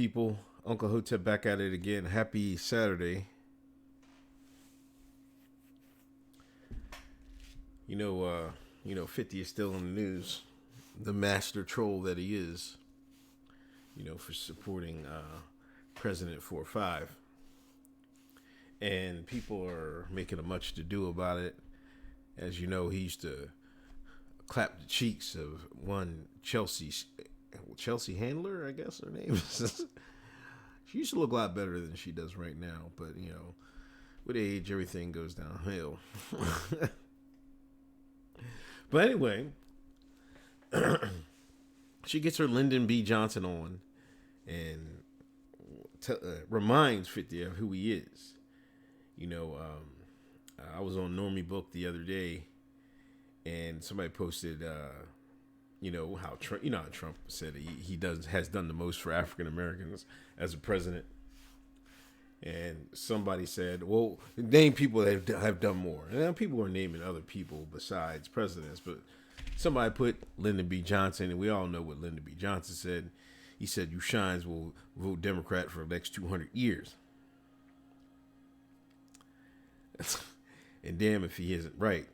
people? Uncle Hotep back at it again. Happy Saturday. You know, 50 is still in the news. The master troll that he is. For supporting President 4-5. And people are making a much to do about it. As you know, he used to clap the cheeks of one Chelsea Handler, I guess her name is. She used to look a lot better than she does right now, but with age, everything goes downhill. But anyway, she gets her Lyndon B. Johnson on and reminds 50 of who he is. I was on Normie Book the other day, and somebody posted, how Trump said he has done the most for African Americans as a president, and somebody said, well, name people that have done more. And people are naming other people besides presidents, but somebody put Lyndon B. Johnson, and we all know what Lyndon B. Johnson said. He said, "You shines will vote Democrat for the next 200 years." And damn if he isn't right.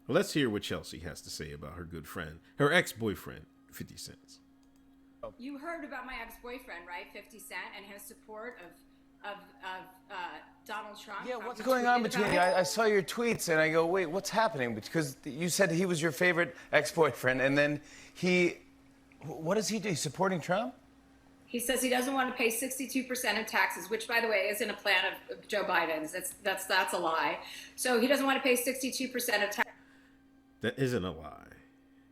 Well, let's hear what Chelsea has to say about her good friend, her ex-boyfriend, 50 Cent. You heard about my ex-boyfriend, right? 50 Cent and his support of Donald Trump. Yeah, what's going on between you? I saw your tweets and I go, wait, what's happening? Because you said he was your favorite ex-boyfriend, and then what does he do? He's supporting Trump? He says he doesn't want to pay 62% of taxes, which, by the way, isn't a plan of Joe Biden's. That's a lie. So he doesn't want to pay 62% of taxes. That isn't a lie.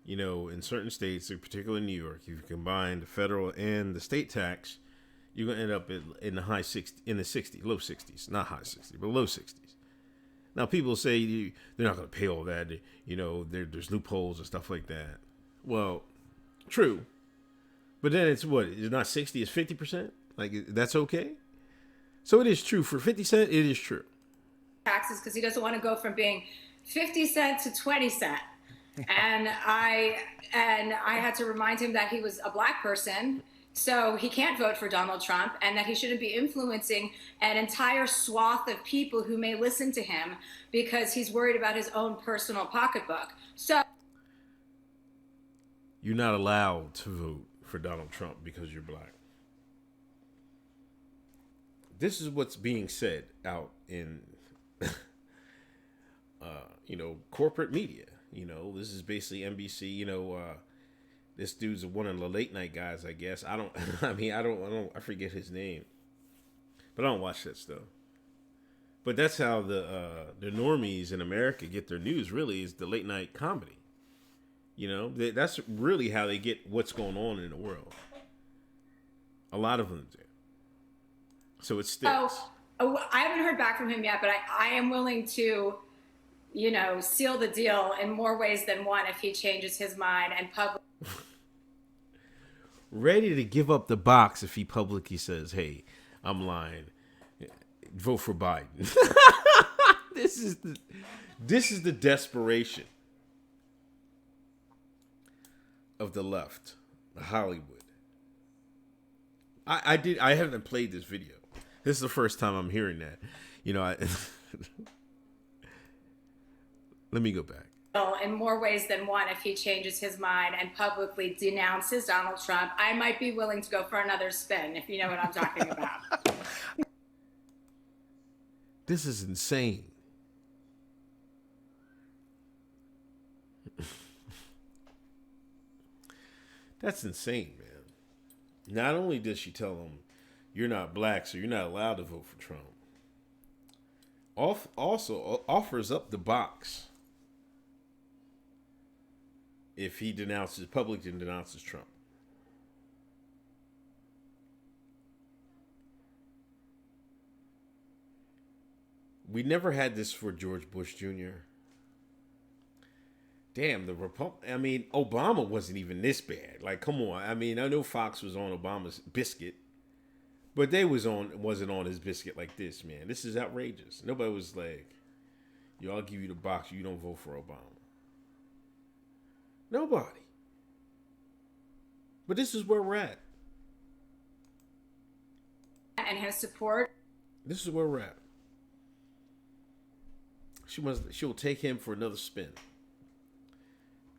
In certain states, particularly New York, if you combine the federal and the state tax, you're going to end up in the high 60s, in the 60s, low 60s, not high 60s, but low 60s. Now, people say they're not going to pay all that. There's loopholes and stuff like that. Well, true. But then it's what? It's not 60, it's 50%? Like, that's okay? So it is true. For 50 Cent, it is true. Taxes, because he doesn't want to go from being 50 cents to 20 cents. And I had to remind him that he was a black person, so he can't vote for Donald Trump, and that he shouldn't be influencing an entire swath of people who may listen to him because he's worried about his own personal pocketbook. So you're not allowed to vote for Donald Trump because you're black. This is what's being said out in corporate media. This is basically NBC. This dude's one of the late night guys, I guess. I forget his name, but I don't watch that stuff. But that's how the normies in America get their news. Really, is the late night comedy. That's really how they get what's going on in the world. A lot of them do. So it sticks. Oh, I haven't heard back from him yet, but I am willing to, seal the deal in more ways than one if he changes his mind and publicly. Ready to give up the box if he publicly says, "Hey, I'm lying. Vote for Biden." This is the desperation of the left, Hollywood. I haven't played this video. This is the first time I'm hearing that. Let me go back. In more ways than one, if he changes his mind and publicly denounces Donald Trump, I might be willing to go for another spin, if you know what I'm talking about. This is insane. That's insane, man. Not only does she tell him, "You're not black, so you're not allowed to vote for Trump," also offers up the box if he publicly denounces Trump. We never had this for George Bush Jr. Damn, Obama wasn't even this bad. Like, come on. I know Fox was on Obama's biscuit, but they wasn't on his biscuit like this, man. This is outrageous. Nobody was like, "Yo, I'll give you the box. You don't vote for Obama." Nobody. But this is where we're at. his support. This is where we're at. She'll take him for another spin.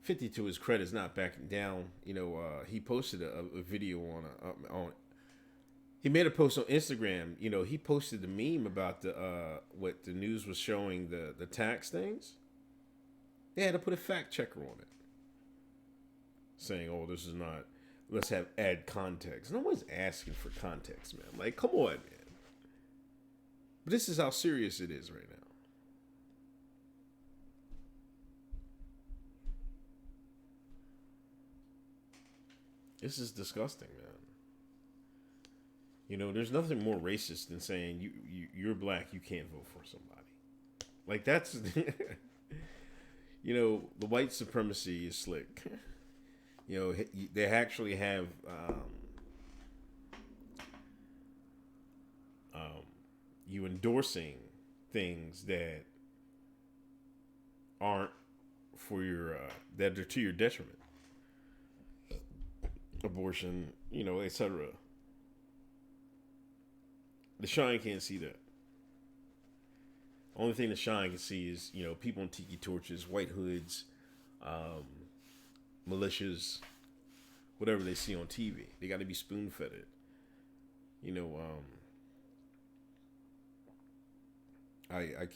50, to his credit, is not backing down. He posted a video on. He made a post on Instagram. He posted the meme about what the news was showing, the tax things. They had to put a fact checker on it, saying, "Oh, this is not. Let's add context." No one's asking for context, man. Like, come on, man. But this is how serious it is right now. This is disgusting, man. There's nothing more racist than saying you're black, you can't vote for somebody. Like, that's, the white supremacy is slick. They actually have you endorsing things that aren't for your that are to your detriment. Abortion, etc. The Shine can't see that. Only thing the Shine can see is, people in tiki torches, white hoods, militias, whatever they see on TV. They got to be spoon-fed it. I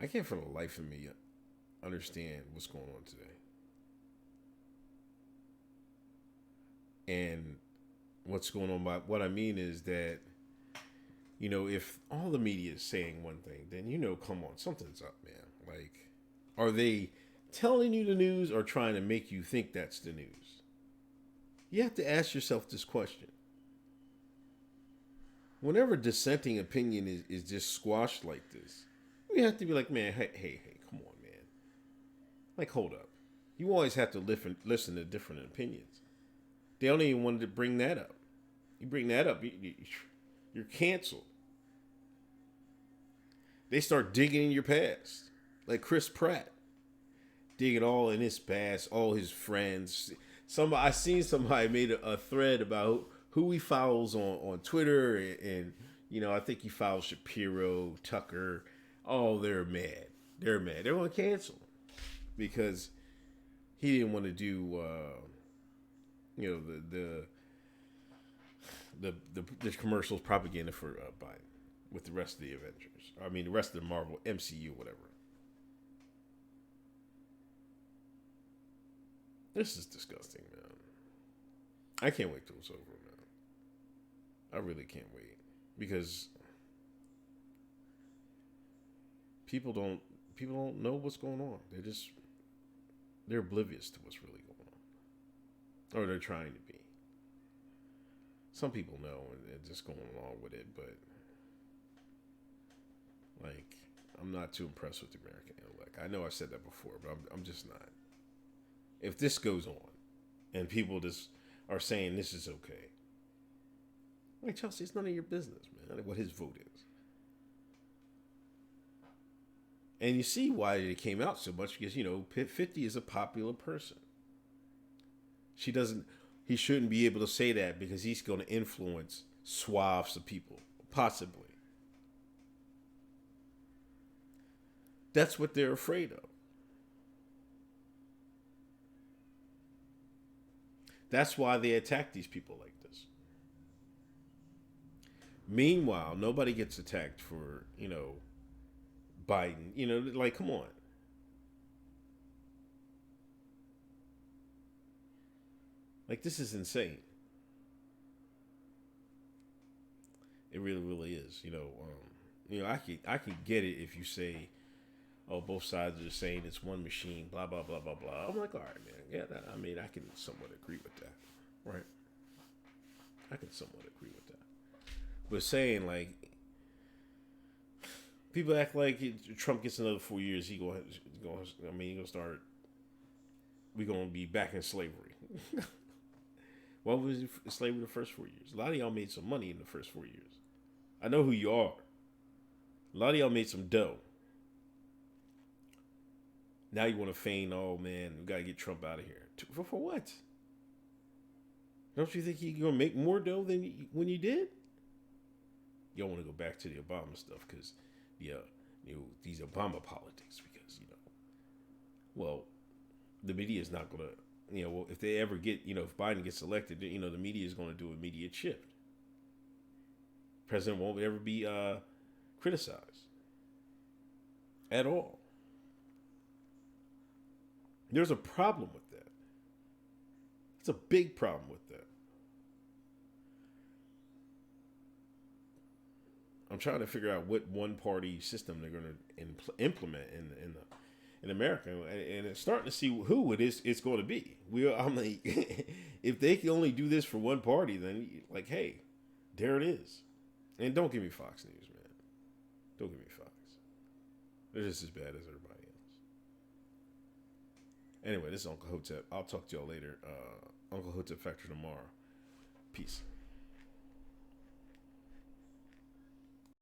can't for the life of me understand what's going on today. And what's going on by what I mean is that, if all the media is saying one thing, then come on, something's up, man. Like, are they telling you the news or trying to make you think that's the news? You have to ask yourself this question. Whenever dissenting opinion is just squashed like this, you have to be like, man, hey, come on, man. Like, hold up. You always have to listen to different opinions. They don't even want to bring that up. You bring that up, you're canceled. They start digging in your past. Like Chris Pratt. Digging all in his past, all his friends. I seen somebody made a thread about who he follows on Twitter. And I think he follows Shapiro, Tucker. Oh, they're mad. They're mad. They're going to cancel him. Because he didn't want to do... the commercials propaganda for Biden with the rest of the Avengers. I mean, the rest of the Marvel MCU, whatever. This is disgusting, man. I can't wait till it's over, man. I really can't wait because people don't know what's going on. They're oblivious to what's really going on, or they're trying to be. Some people know and they're just going along with it, but like, I'm not too impressed with the American intellect. I know I said that before, but I'm just not. If this goes on and people just are saying this is okay, like, Chelsea, it's none of your business, man, what his vote is. And you see why it came out so much, because 50 is a popular person. He shouldn't be able to say that because he's going to influence swaths of people, possibly. That's what they're afraid of. That's why they attack these people like this. Meanwhile, nobody gets attacked for, Biden. Like, come on. Like, this is insane. It really, really is. I could get it if you say, oh, both sides are saying it's one machine, blah, blah, blah, blah, blah. I'm like, all right, man. Yeah, I can somewhat agree with that. Right? I can somewhat agree with that. But saying, like, people act like Trump gets another 4 years, we're going to be back in slavery. What was slavery the first 4 years? A lot of y'all made some money in the first 4 years. I know who you are. A lot of y'all made some dough. Now you want to feign, oh man, we got to get Trump out of here. For what? Don't you think you're gonna make more dough than when you did? Y'all want to go back to the Obama stuff because, these Obama politics because well, the media is not gonna, if they ever get, if Biden gets elected, the media is gonna do an immediate shift. President won't ever be criticized at all. There's a problem with that. It's a big problem with that. I'm trying to figure out what one-party system they're going to implement in America, and it's starting to see who it's going to be. I'm like, if they can only do this for one party, then like, hey, there it is. And don't give me Fox News, man. Don't give me Fox. They're just as bad as everybody else. Anyway, this is Uncle Hotep. I'll talk to y'all later. Uncle Hotep Factor tomorrow. Peace.